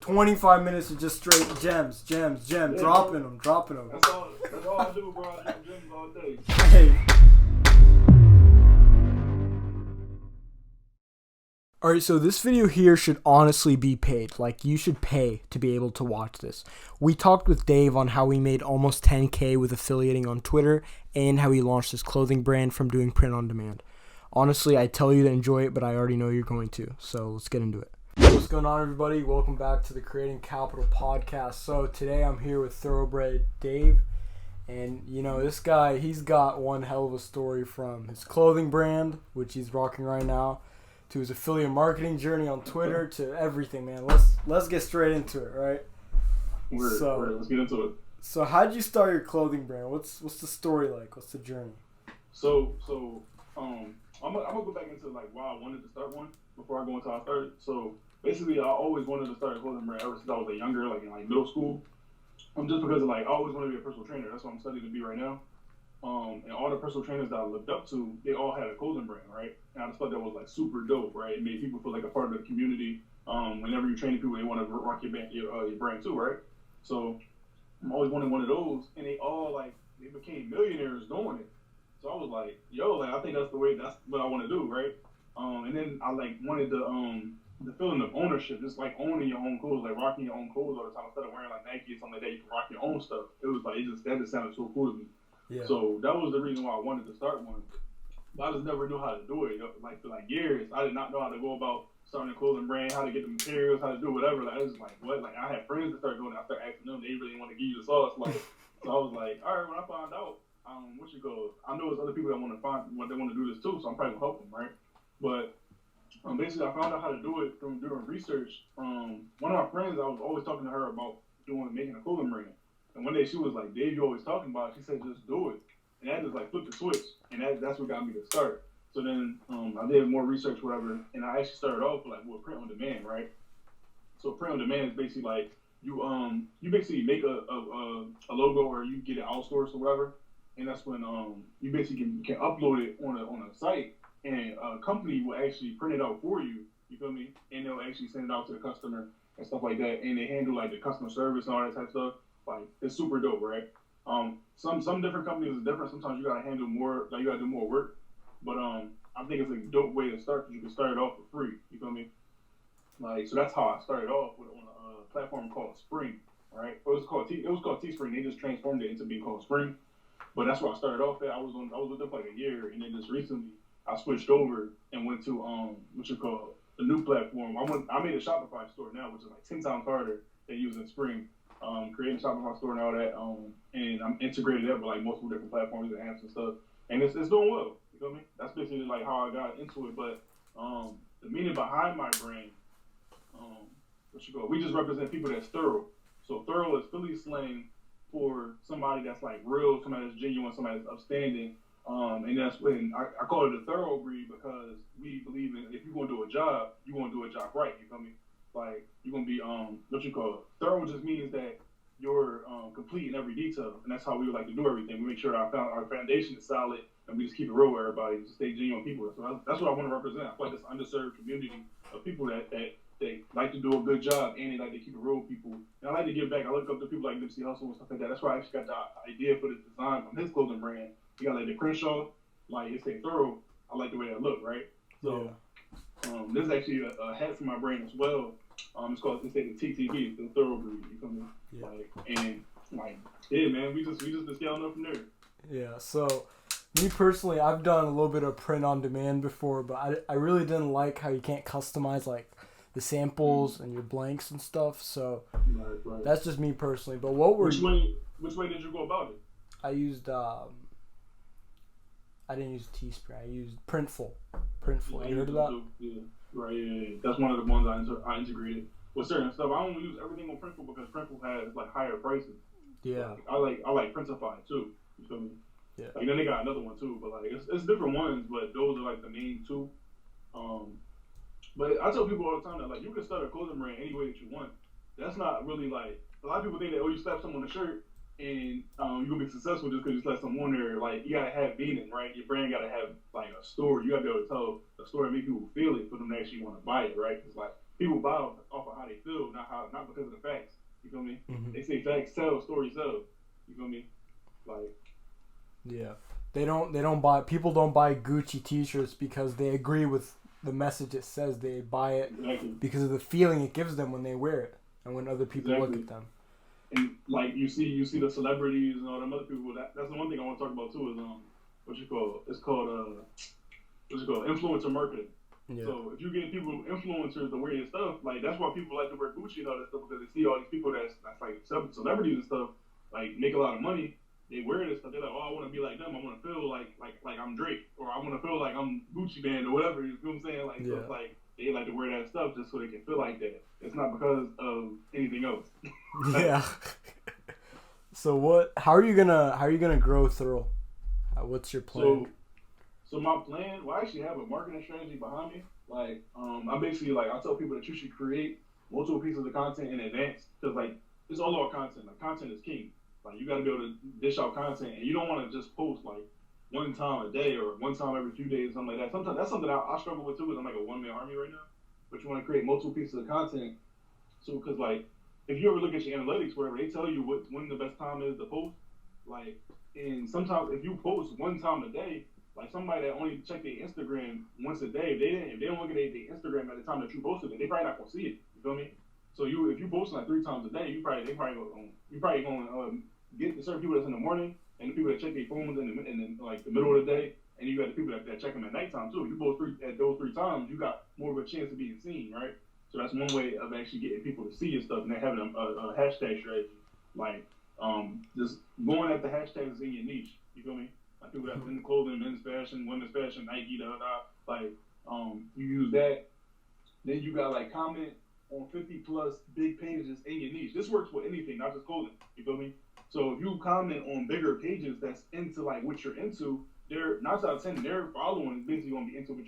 25 minutes of just straight gems, Yeah, dropping them. That's all I do, bro. I drop gems all day. Hey. Alright, so this video here should honestly be paid. Like, you should pay to be able to watch this. We talked with Dave on how he made almost 10K with affiliating on Twitter and how he launched his clothing brand from doing print on demand. Honestly, I tell you to enjoy it, but I already know you're going to. So let's get into it. What's going on, everybody? Welcome back to the Creating Capital podcast. So today I'm here with ThoroughBreedDave. And, you know, this guy, he's got one hell of a story from his clothing brand, which he's rocking right now, to his affiliate marketing journey on Twitter, to everything, man. Let's get straight into it, right? Let's get into it. So how'd you start your clothing brand? What's the story like? What's the journey? So I'm gonna go back into like why I wanted to start one before I go into how I started. So basically, I always wanted to start a clothing brand ever since I was younger, like in middle school. Just because of I always wanted to be a personal trainer. That's what I'm studying to be right now. And all the personal trainers that I looked up to, they all had a clothing brand, right? And I just thought that was like super dope, right? It made people feel like a part of the community. Whenever you're training people, they want to rock your brand too, right? So I'm always wanting one of those, and they all they became millionaires doing it. So I was like, yo, I think that's what I want to do, right? And then I wanted the feeling of ownership, just like owning your own clothes, like rocking your own clothes all the time instead of wearing like Nike or something like that. You can rock your own stuff. It was that just sounded so cool to me. Yeah. So that was the reason why I wanted to start one. But I just never knew how to do it. For years, I did not know how to go about starting a clothing brand, how to get the materials, how to do whatever. I was like, what? I had friends that started doing it. I started asking them. They really want to give you the sauce. So I was like, all right. When I found out, I know there's other people that want to do this too. So I'm probably gonna help them, right? But basically, I found out how to do it from doing research. One of my friends, I was always talking to her about making a clothing brand. And one day she was like, Dave, you always talking about it. She said, just do it. And that just flipped the switch. And that's what got me to start. So then I did more research, whatever. And I actually started off with print on demand, right? So print on demand is basically you basically make a logo or you get it outsourced or whatever. And that's when you basically can upload it on a site. And a company will actually print it out for you. You feel me? And they'll actually send it out to the customer and stuff like that. And they handle the customer service and all that type of stuff. It's super dope, right? Some different companies is different. Sometimes you gotta handle more, you gotta do more work. But I think it's a dope way to start because you can start it off for free. You feel me? So that's how I started off on a platform called Spring, right? It was called Teespring. They just transformed it into being called Spring. But that's where I started off at. I was with them for a year, and then just recently I switched over and went to the new platform. I made a Shopify store now, which is 10 times harder than using Spring. Creating a Shopify store and all that, and I'm integrated up with multiple different platforms and apps and stuff, and it's doing well. You feel me? That's basically how I got into it. But the meaning behind my brand, we just represent people that's thorough. So thorough is Philly slang for somebody that's real, somebody that's genuine, somebody that's upstanding. And that's when I call it a thorough breed because we believe in if you're gonna do a job, you're gonna do a job right. You feel me? You're gonna be thorough just means that you're complete in every detail, and that's how we would like to do everything. We make sure that our foundation is solid, and we just keep it real with everybody, just stay genuine people. So that's what I want to represent. I feel like this underserved community of people that they like to do a good job and they like to keep it real with people. And I like to give back. I look up to people like Nipsey Hussle and stuff like that. That's why I actually got the idea for the design from his clothing brand. You got the Crenshaw, it say thorough. I like the way that look, right? So this is actually a hat for my brand as well. It's called the TTB, the Thoroughbreed. You feel me? Yeah. Man, we just been scaling up from there. Yeah. So me personally, I've done a little bit of print on demand before, but I really didn't like how you can't customize the samples and your blanks and stuff. So right. That's just me personally. But which way did you go about it? I used I didn't use Teespring. I used Printful. You heard of that? Yeah. Right. Yeah. That's one of the ones I integrated with certain stuff. I don't use everything on Printful because Printful has higher prices. Yeah. I like Printify too. You feel me? Yeah. Then they got another one too, but it's different ones, but those are the main two. But I tell people all the time that you can start a clothing brand any way that you want. That's not really a lot of people think that you slap someone on a shirt and you're gonna be successful just because you slap someone there. You gotta have meaning, right? Your brand gotta have a story. You gotta be able to tell a story and make people feel it for them to actually want to buy it, right? It's people buy off of how they feel, not because of the facts. You feel me? Mm-hmm. They say facts sell, stories sell. You feel me? Like, yeah, they don't buy. People don't buy Gucci T-shirts because they agree with the message it says. They buy it because of the feeling it gives them when they wear it and when other people look at them. And like you see the celebrities and all them other people. That's the one thing I want to talk about too is it's called influencer marketing. Yeah. So if you get people influencers to wear your stuff, like that's why people like to wear Gucci and all that stuff because they see all these people that's like celebrities and stuff, like make a lot of money. They wear this stuff. They're like, oh, I want to be like them. I want to feel like I'm Drake, or I want to feel like I'm Gucci Band or whatever. You know what I'm saying? Like, so it's like they like to wear that stuff just so they can feel like that. It's not because of anything else. Yeah. So how are you gonna grow Thorough? What's your plan? So my plan, well, I actually have a marketing strategy behind me. Like, I basically I tell people that you should create multiple pieces of content in advance because like it's all about content. Like content is king. Like you got to be able to dish out content, and you don't want to just post like one time a day or one time every few days, something like that. Sometimes that's something I struggle with too. Because I'm like a one-man army right now, but you want to create multiple pieces of content. So, because like if you ever look at your analytics, whatever, they tell you when the best time is to post. Like, and sometimes if you post one time a day, like somebody that only check their Instagram once a day, if they don't look at their Instagram at the time that you posted it, they probably not gonna see it. You feel me? So if you post like 3 times a day, you probably going get the certain people that's in the morning and the people that check their phones in like the middle of the day, and you got the people that check them at nighttime too. You post at those 3 times, you got more of a chance of being seen, right? So that's one way of actually getting people to see your stuff, and then having a hashtag strategy, like just going at the hashtags in your niche. You feel me? Like people that's in the clothing, men's fashion, women's fashion, Nike, like you use that. Then you got like comment on 50 plus big pages in your niche. This works with anything, not just clothing. You feel me? So if you comment on bigger pages that's into like what you're into, they're 9 out of 10 their following is basically gonna be into what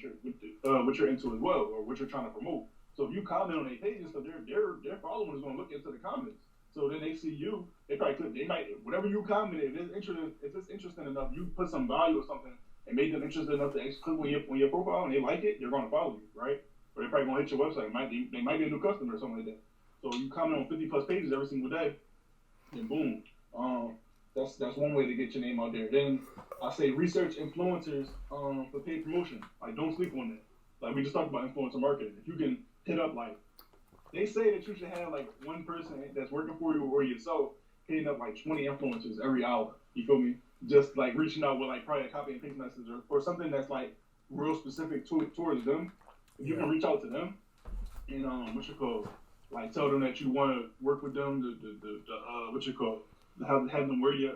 you're into as well, or what you're trying to promote. So if you comment on their pages, so their following is gonna look into the comments. So then they see you, they probably click, they might whatever you commented, if it's interesting enough, you put some value or something and made them interested enough to click on your profile and they like it, they're gonna follow you, right? Or they're probably gonna hit your website. They might be a new customer or something like that. So you comment on 50 plus pages every single day, and boom. That's one way to get your name out there. Then I say research influencers for paid promotion. Like don't sleep on that. Like we just talked about influencer marketing. If you can hit up like they say that you should have like one person that's working for you or yourself hitting up like 20 influencers every hour. You feel me? Just like reaching out with like probably a copy and paste message or something that's like real specific towards them. If you can reach out to them and like tell them that you want to work with them, have them wear your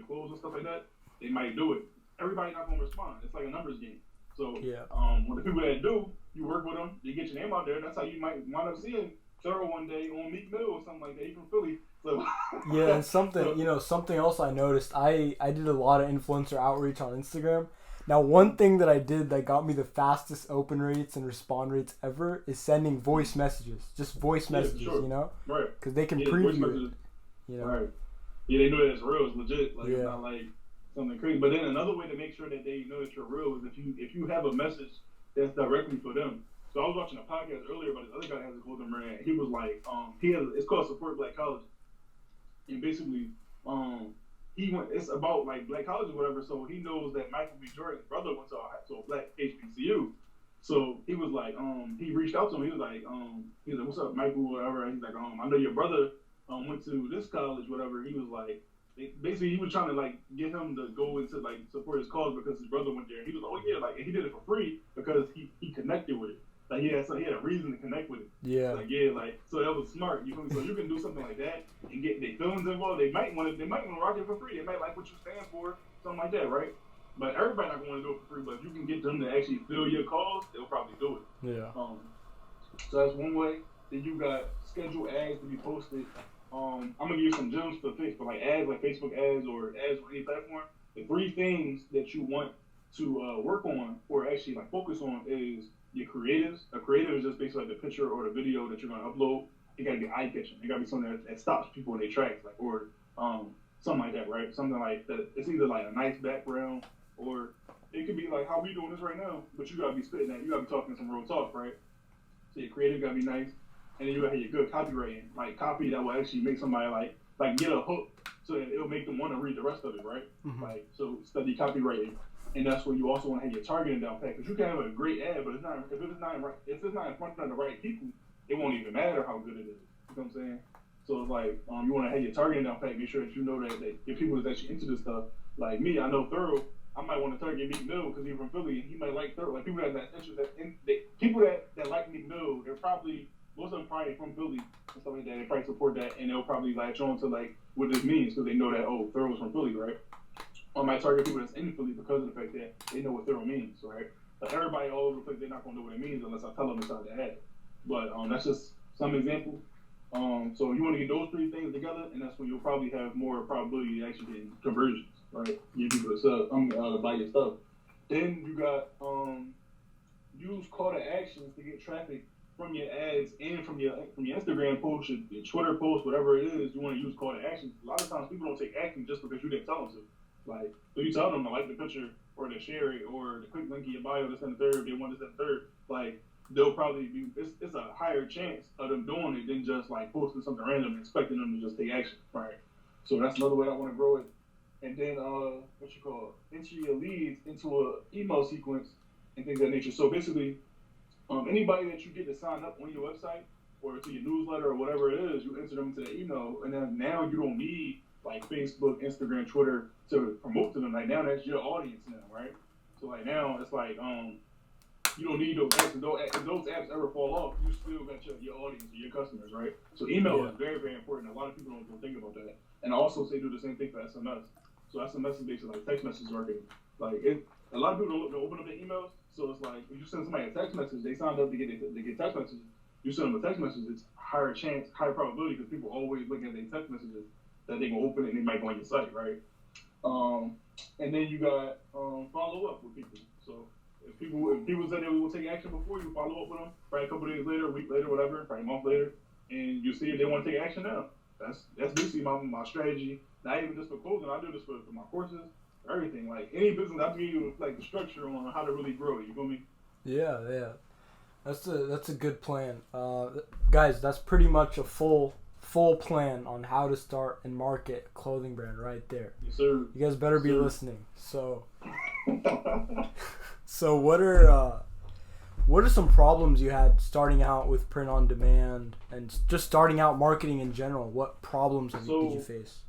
clothes and stuff like that, they might do it. Everybody's not gonna respond. It's like a numbers game. So when the people that do, you work with them, you get your name out there. That's how you might wind up seeing Thorough one day on Meek Mill or something like that. He's from Philly. So yeah, and something else I noticed. I did a lot of influencer outreach on Instagram. Now, one thing that I did that got me the fastest open rates and respond rates ever is sending voice messages. Just voice messages, sure. You know? Right. Because they can preview it. You know? Right. Yeah, they know that it's real. It's legit. Like, it's not like something crazy. But then another way to make sure that they know that you're real is if you have a message that's directly for them. So I was watching a podcast earlier about this other guy that has a clothing brand. He was like, it's called Support Black Colleges. And basically, it's about like black colleges or whatever, so he knows that Michael B. Jordan's brother went to a black HBCU. So he was like, he reached out to him. He was like, what's up, Michael, whatever. And he's like, I know your brother went to this college, whatever. He was like, basically he was trying to like get him to go into like support his cause because his brother went there. He was like, oh yeah, like and he did it for free because he connected with it. Like he had a reason to connect with it. Yeah. So that was smart. You feel me? So you can do something like that and get their feelings involved. They might want to rock it for free. They might like what you stand for, something like that, right? But everybody not going to do it for free. But if you can get them to actually feel your cause, they'll probably do it. Yeah. So that's one way. Then you got scheduled ads to be posted. I'm gonna give you some gems for like ads, like Facebook ads or ads on any platform. The 3 things that you want to work on or actually like focus on is your creatives. A creative is just basically like the picture or the video that you're gonna upload. It gotta be eye catching. It gotta be something that stops people in their tracks, like or something like that, right? Something like that. It's either like a nice background or it could be like how we doing this right now, but you gotta be spitting that. You gotta be talking some real talk, right? So your creative gotta be nice, and then you gotta have your good copywriting, like copy that will actually make somebody like get a hook, so that it'll make them want to read the rest of it, right? Mm-hmm. Like so, study copywriting, and that's where you also want to have your targeting down pat. Because you can have a great ad, but if it's not in front of the right people, it won't even matter how good it is. You know what I'm saying? So it's like you want to have your targeting down pat. Make sure that you know that your people is actually into this stuff. Like me, I know Thorough. I might want to target Meek Mill because he's from Philly and he might like Thorough. Like people that people that like Meek Mill, they're probably most of them probably from Philly and stuff like that. They probably support that and they'll probably latch on to like what this means because they know that Thorough's from Philly, right? I might target people that's in Philly because of the fact that they know what Thorough means, right? But everybody all over the place, they're not gonna know what it means unless I tell them inside the ad. But that's just some example. So you want to get those three things together, and that's when you'll probably have more probability to actually get conversions, right? Get people to sell, to buy your stuff. Then you got use call to actions to get traffic from your ads and from your Instagram post, your Twitter post, whatever it is. You want to use call to actions. A lot of times people don't take action just because you didn't tell them to. Like, so you tell them to like the picture or to share it or to click link in your bio, this and the third. They want this and the third. Like, they'll probably be. It's a higher chance of them doing it than just like posting something random and expecting them to just take action, right? So that's another way I want to grow it. And then enter your leads into a email sequence and things of that nature. So basically, anybody that you get to sign up on your website or to your newsletter or whatever it is, you enter them into the email, and then now you don't need like Facebook, Instagram, Twitter to promote to them. Like now that's your audience now, right? So like now it's like you don't need those apps. If those apps ever fall off, you still got your audience or your customers, right? So email is very, very important. A lot of people don't think about that. And I also say do the same thing for SMS. So SMS is basically like text message marketing. Like a lot of people don't open up their emails. So it's like if you send somebody a text message, they signed up to get text messages. You send them a text message, it's higher chance, higher probability because people always looking at their text messages that they can open it and they might go on your site, right? And then you got follow up with people. So if people say they will take action before you, follow up with them, probably a couple days later, a week later, whatever, probably a month later, and you see if they want to take action now. That's basically my strategy. Not even just for clothing, I do this for my courses, everything. Like any business, I give you like the structure on how to really grow it. You feel me? Yeah. That's a good plan. Guys, that's pretty much a full plan on how to start and market a clothing brand right there. Yes, sir. You guys better be listening. So what are some problems you had starting out with print on demand and just starting out marketing in general? What problems did you face?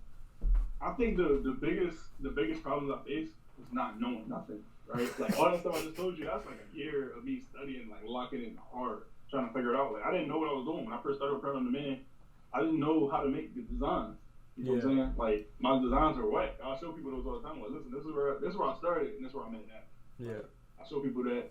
I think the biggest problem I faced was not knowing nothing, right? Like all that stuff I just told you, that's like a year of me studying, like locking in hard, trying to figure it out. Like I didn't know what I was doing when I first started with print on demand. I didn't know how to make the designs. You know what I'm saying? Like my designs are whack. I show people those all the time. Like, listen, this is where I started, and this is where I'm at now. Yeah. I show people that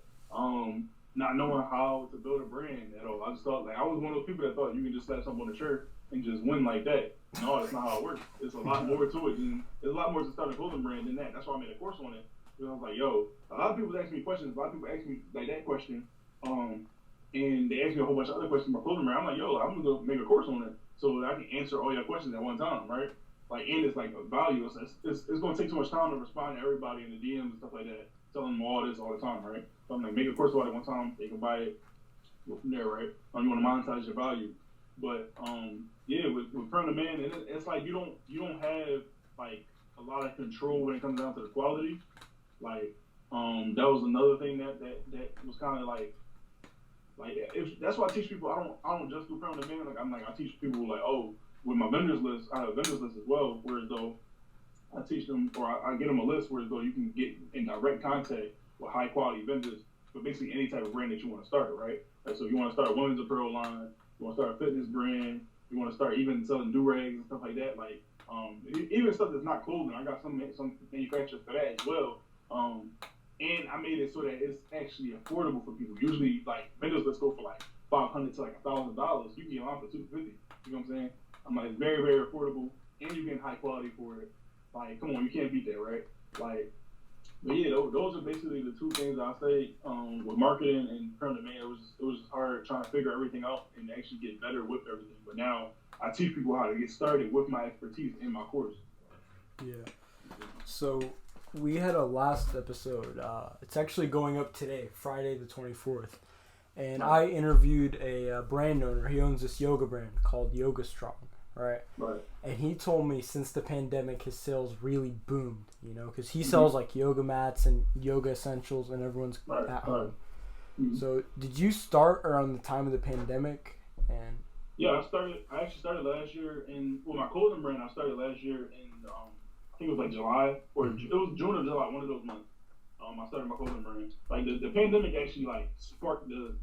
not knowing how to build a brand at all. I just thought like I was one of those people that thought you can just slap something on the shirt and just win like that. No, that's not how it works. It's a lot more to it. There's a lot more to start a clothing brand than that. That's why I made a course on it. Because I was like, yo, a lot of people ask me questions. A lot of people ask me like that question, and they ask me a whole bunch of other questions about clothing brand. I'm like, yo, I'm gonna go make a course on it so that I can answer all your questions at one time, right? Like, and it's like a value. It's gonna take too much time to respond to everybody in the DMs and stuff like that, telling them all this all the time, right? So I'm like, make a course about it one time. They can buy it. Go from there, right? You want to monetize your value, but with print on demand, it's like you don't have like a lot of control when it comes down to the quality. Like that was another thing that was kind of like if that's why I teach people. I don't just do print on demand. Like I teach people like with my vendors list, I have a vendors list as well. Whereas though I teach them or I get them a list where though you can get in direct contact with high quality vendors for basically any type of brand that you want to start, right? Like, so you want to start a women's apparel line, you want to start a fitness brand, you want to start even selling do-rags and stuff like that. Like even stuff that's not clothing. I got some manufacturers for that as well. And I made it so that it's actually affordable for people. Usually, like vendors, let's go for like $500 to like $1,000. You can get a line for $250. You know what I'm saying? I'm like, it's very, very affordable, and you're getting high quality for it. Like, come on, you can't beat that, right? Like, but yeah, those are basically the two things I say with marketing and print on demand. It was hard trying to figure everything out and actually get better with everything. But now I teach people how to get started with my expertise in my course. Yeah. So we had a last episode. It's actually going up today, Friday the 24th. and Right. I interviewed a brand owner. He owns this yoga brand called Yoga Strong, right? Right. And he told me since the pandemic, his sales really boomed, you know, because he sells like yoga mats and yoga essentials, and everyone's Right. at Right. home. Mhm. So, did you start around the time of the pandemic? And Yeah, I actually started last year my clothing brand. I started last year in I think it was like July or it was June or July, one of those months. I started my clothing brand. Like the pandemic actually like sparked the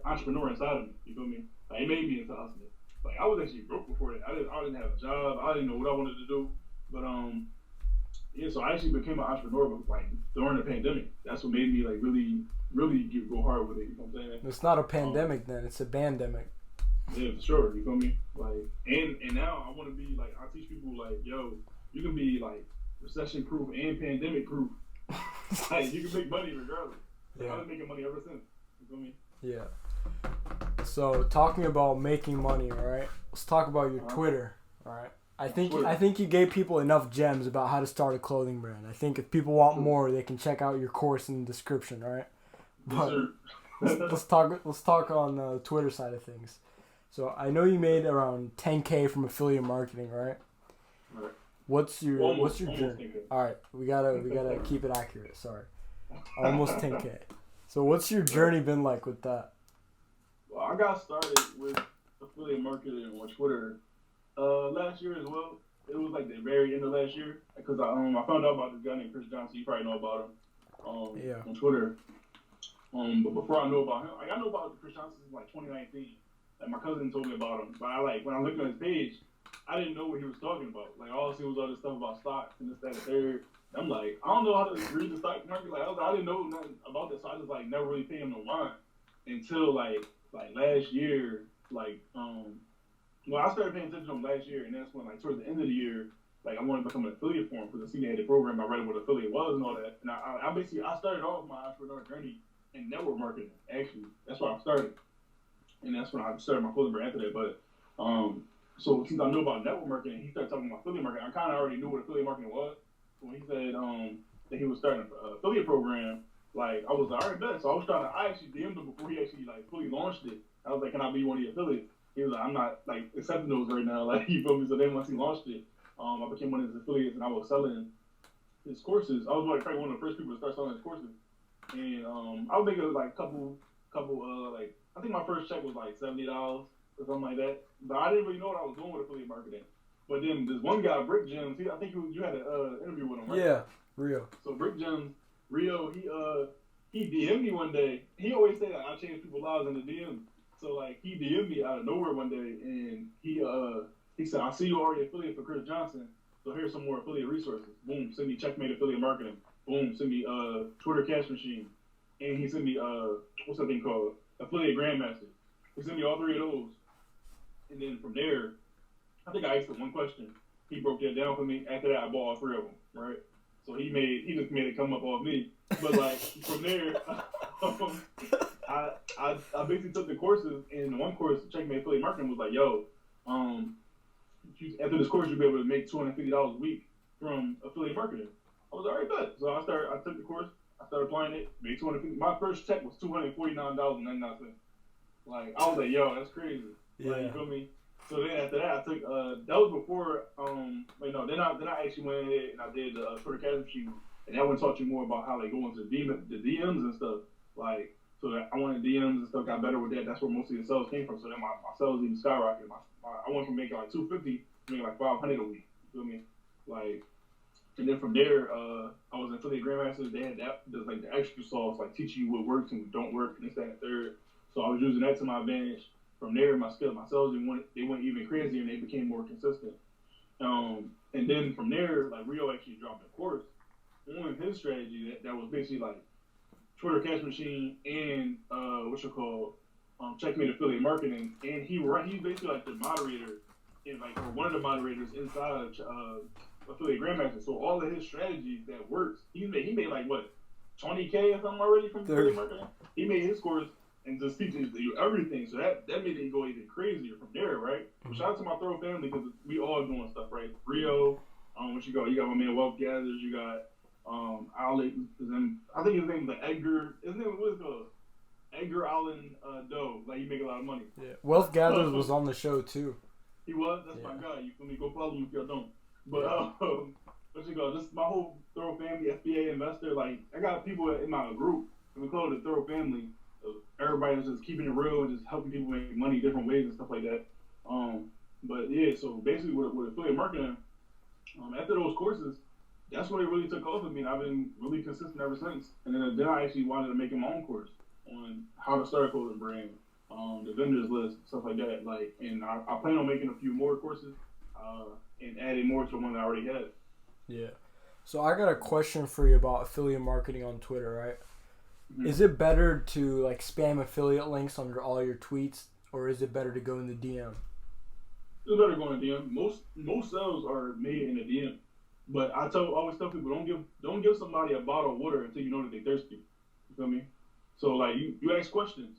entrepreneur inside of me. You feel me? Like it made me into hustling. Like I was actually broke before that. I didn't have a job. I didn't know what I wanted to do. But yeah, so I actually became an entrepreneur, but like during the pandemic. That's what made me like really go hard with it. You know what I'm saying? it's not a pandemic then; it's a bandemic. Yeah, for sure. You feel me? Like, and now I want to be like I teach people like, yo, you can be like recession proof and pandemic proof. Like you can make money regardless. Yeah. I've been making money ever since. You feel me? Yeah. So talking about making money, all right? Let's talk about your Twitter, all right? I think you gave people enough gems about how to start a clothing brand. I think if people want more, they can check out your course in the description, all right? But let's talk on the Twitter side of things. So I know you made around 10K from affiliate marketing, right? Right. What's your journey? 10K. All right, we gotta keep it accurate. Sorry, almost 10K. So what's your journey been like with that? Well, I got started with affiliate marketing on Twitter last year as well. It was like the very end of last year because I found out about this guy named Chris Johnson. You probably know about him on Twitter. But before I know about him, like I know about Chris Johnson since like 2019. Like my cousin told me about him, but when I looked at his page, I didn't know what he was talking about. Like all I see was all this stuff about stocks and this, that, and third. I'm like, I don't know how to read the stock market. Like I didn't know nothing about this, so I just like never really paid him no mind until like last year. I started paying attention to him last year, and that's when like towards the end of the year, like I wanted to become an affiliate for him because I seen they had the program. I read what affiliate was and all that, and I started off my entrepreneur journey in network marketing. Actually, that's where I started. And that's when I started my clothing brand after that. But so since I knew about network marketing, he started talking about affiliate marketing. I kind of already knew what affiliate marketing was. So when he said that he was starting an affiliate program, like I was like, all right, bet. So I actually DM'd him before he actually like fully launched it. I was like, can I be one of the affiliates? He was like, I'm not like accepting those right now. Like you feel me? So then once he launched it, I became one of his affiliates, and I was selling his courses. I was like probably one of the first people to start selling his courses, and I was making like a couple like. I think my first check was like $70 or something like that. But I didn't really know what I was doing with affiliate marketing. But then this one guy, Brick Gems, I think you had an interview with him, right? Yeah, Rio. So Brick Gems, Rio, he DM'd me one day. He always say that I change people's lives in the DM. So like he DM'd me out of nowhere one day, and he said, I see you already affiliate for Chris Johnson. So here's some more affiliate resources. Boom, send me Checkmate affiliate marketing. Boom, send me Twitter Cash Machine, and he sent me what's that thing called? Affiliate Grandmaster. He sent me all three of those. And then from there, I think I asked him one question. He broke that down for me. After that, I bought all three of them, right? So he just made it come up off me. But like from there, I basically took the courses, and one course, Checkmate Affiliate Marketing, was like, yo, after this course, you'll be able to make $250 a week from affiliate marketing. I was all right, bet. So I took the course. I started applying it, made $250. My first check was $249.99. Like I was like, yo, that's crazy. Yeah. Like, you feel me? So then after that, I took that was before then I actually went ahead and I did the Twitter Cash Machine, and that one taught you more about how they go into the DMs and stuff. Like so that I wanted DMs and stuff, got better with that. That's where most of the sales came from. So then my sales even skyrocketed. I went from making like $250 to making like $500 a week. You feel me? Like. And then from there, I was in affiliate Grandmasters. They had there's like the extra sauce, like teaching you what works and what don't work, and this, that, and third. So I was using that to my advantage. From there, my sales, they went even crazier, and they became more consistent. And then from there, like Rio actually dropped a course on his strategy that was basically like Twitter Cash Machine and Checkmate Affiliate Marketing. And he's basically like the moderator, or one of the moderators inside affiliate Grandmaster. So all of his strategies that works, he made like what, 20K or something already from affiliate marketing. He made his course and just teaches you everything. So that made it go even crazier from there, right? So shout out to my Thorough family because we all doing stuff, right? Rio, you got my man Wealth Gathers, you got I think his name is like Edgar. His name was Edgar Allan Doe. Like, he make a lot of money. Yeah. Wealth Gatherers was on the show too. He was. That's my guy. You feel me? Go follow him if y'all don't. But what you go? Just my whole Thorough family, FBA investor. Like, I got people in my group, and we call it the Thorough family. Everybody's just keeping it real and just helping people make money different ways and stuff like that. But yeah, so basically with affiliate marketing, after those courses, that's when it really took off with me, and I've been really consistent ever since. And then I actually wanted to make my own course on how to start a clothing brand, the vendors list, stuff like that. Like, and I plan on making a few more courses and adding more to the one that I already had. Yeah. So I got a question for you about affiliate marketing on Twitter, right? Mm-hmm. Is it better to like spam affiliate links under all your tweets, or is it better to go in the DM? It's better going in the DM. Most sales are made in the DM. But I always tell people, don't give somebody a bottle of water until you know that they're thirsty. You feel me? So like you ask questions.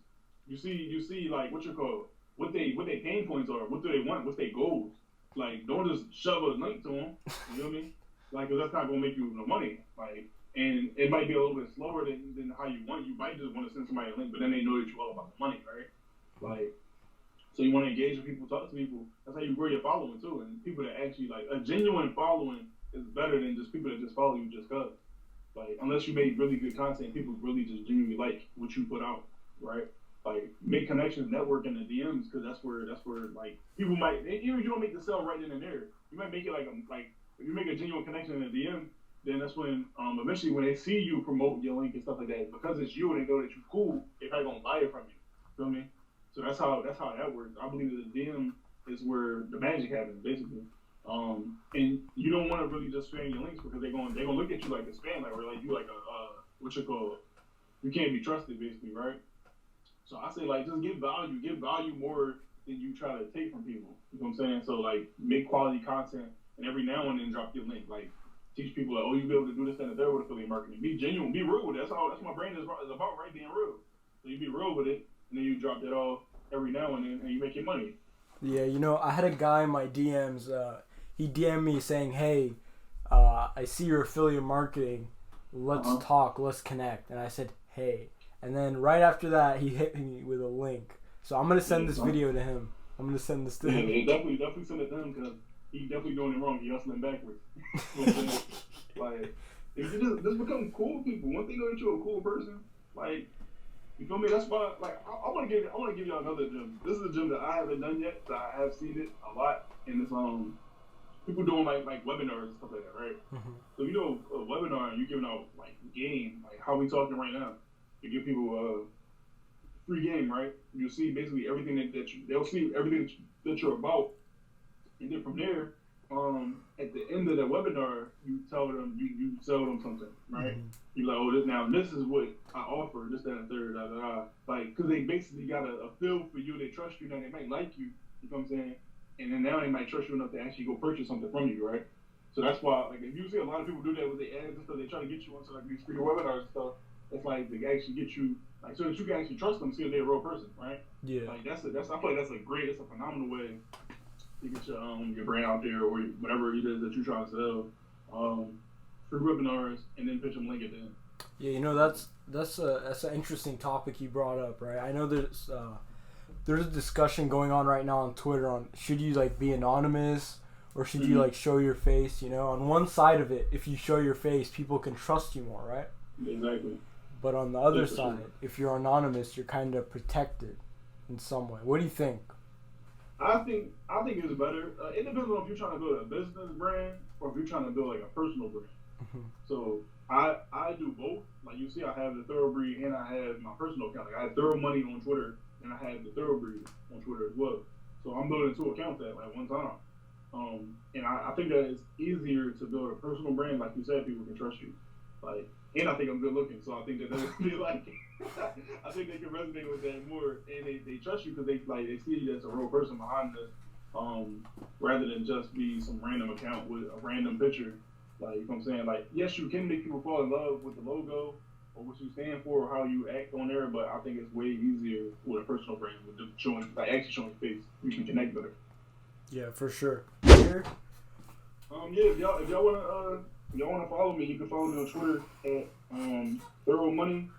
You see like what they pain points are. What do they want? What's their goals? Like, don't just shove a link to them. You know what I mean? Like, 'cause that's not gonna make you no money. Like, and it might be a little bit slower than how you want. You might just want to send somebody a link, but then they know that you're all about the money, right? Like, so you want to engage with people, talk to people. That's how you grow your following too. And people that actually like a genuine following is better than just people that just follow you just cause. Like, unless you make really good content, people really just genuinely like what you put out, right? Like, make connections, network in the DMs, because that's where like people might, even if you don't make the sale right then and there, you might make it like if you make a genuine connection in the DM, then that's when eventually when they see you promote your link and stuff like that, because it's you and they know that you're cool, they're probably gonna buy it from you. Feel me? So that's how that works. I believe that the DM is where the magic happens, basically. And you don't want to really just spam your links because they're gonna look at you like a spam, or like you like a what you call, you can't be trusted, basically, right? So I say, like, just give value more than you try to take from people. You know what I'm saying? So like, make quality content, and every now and then drop your link. Like, teach people like, oh, you be able to do this and that with affiliate marketing. Be genuine, be real with it. That's what my brand is about, right? Being real. So you be real with it, and then you drop that off every now and then, and you make your money. Yeah, you know, I had a guy in my DMs. He DM'd me saying, "Hey, I see your affiliate marketing. Let's talk. Let's connect." And I said, "Hey." And then right after that, he hit me with a link. So I'm gonna send this video to him. I'm gonna send this to him. Yeah, definitely send it to him because he's definitely doing it wrong. He's hustling backwards. Like, if you just become cool people. Once they know that you're a cool person, like, you feel me? That's why, like, I want to give y'all another gym. This is a gym that I haven't done yet. That I have seen it a lot, and it's people doing like webinars and stuff like that, right? Mm-hmm. So you know, a webinar, and you're giving out like game, like how we talking right now. You give people a free game, right? You'll see basically everything they'll see everything that you're about, and then from there, at the end of the webinar, you tell them you sell them something, right? Mm-hmm. You're like, oh, this is what I offer, this, that, and third, da, da, da. Like, because they basically got a feel for you, they trust you, now they might like you, you know what I'm saying? And then now they might trust you enough to actually go purchase something from you, right? So that's why, like, if you see a lot of people do that with the ads and stuff, they try to get you onto like these free webinars and stuff. It's like they actually get you, like, so that you can actually trust them, see if they're a real person, right? Yeah. Like I feel like that's a phenomenal way to get your brand out there, or whatever it is that you're trying to sell. Free webinars, and then pitch them link at the end. Yeah, you know, that's an interesting topic you brought up, right? I know there's a discussion going on right now on Twitter on should you like be anonymous or should you like show your face. You know, on one side of it, if you show your face, people can trust you more, right? Exactly. But on the other side, if you're anonymous, you're kind of protected in some way. What do you think? I think it's better. It depends on if you're trying to build a business brand or if you're trying to build like a personal brand. Mm-hmm. So I do both. Like, you see, I have the Thoroughbreed and I have my personal account. Like, I have Thorough Money on Twitter and I have the Thoroughbreed on Twitter as well. So I'm building two accounts at like one time. And I think that it's easier to build a personal brand. Like you said, people can trust you. Like, and I think I'm good looking, so I think that they'll be like, I think they can resonate with that more, and they trust you because they see you as a real person behind this, rather than just be some random account with a random picture. Like, you know what I'm saying? Like, yes, you can make people fall in love with the logo or what you stand for or how you act on there, but I think it's way easier with a personal brand with actually showing face. You can connect better. Yeah, for sure. Here? If y'all wanna follow me, you can follow me on Twitter at Thorough Money.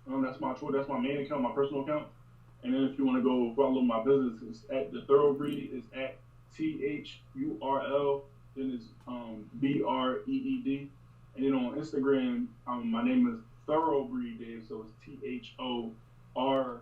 That's my main account, my personal account. And then if you want to go follow my business, it's at the Thoroughbreed. It's at THURL. Then it's BREED. And then on Instagram, my name is ThoroughBreedDave. So it's THOROUGH.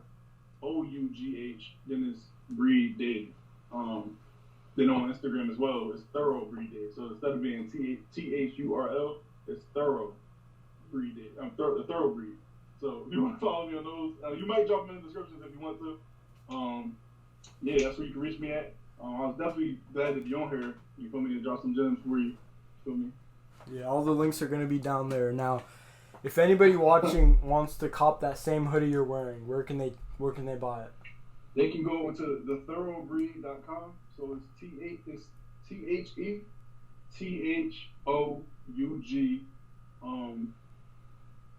Then it's Breed Dave. Then on Instagram as well, it's ThoroughBreedDave. So instead of being THURL, it's ThoroughBreedDave. The Thoroughbreed. So if you want to follow me on those, you might drop them in the descriptions if you want to. Yeah, that's where you can reach me at. I was definitely glad to be on here. You feel me, to drop some gems for you. Feel me? Yeah, all the links are gonna be down there. Now, if anybody watching wants to cop that same hoodie you're wearing, where can they buy it? They can go into TheThoroughBreed.com. So it's TheThoug.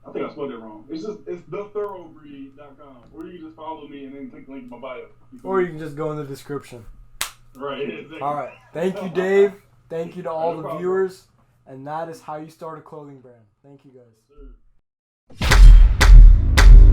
I think I spelled it wrong. It's TheThoroughBreed.com. Or you can just follow me and then click the link in my bio. Or you can just go in the description. Right. Exactly. All right. Thank you, Dave. Thank you to all the viewers. And that is how you start a clothing brand. Thank you, guys. Yes, sir.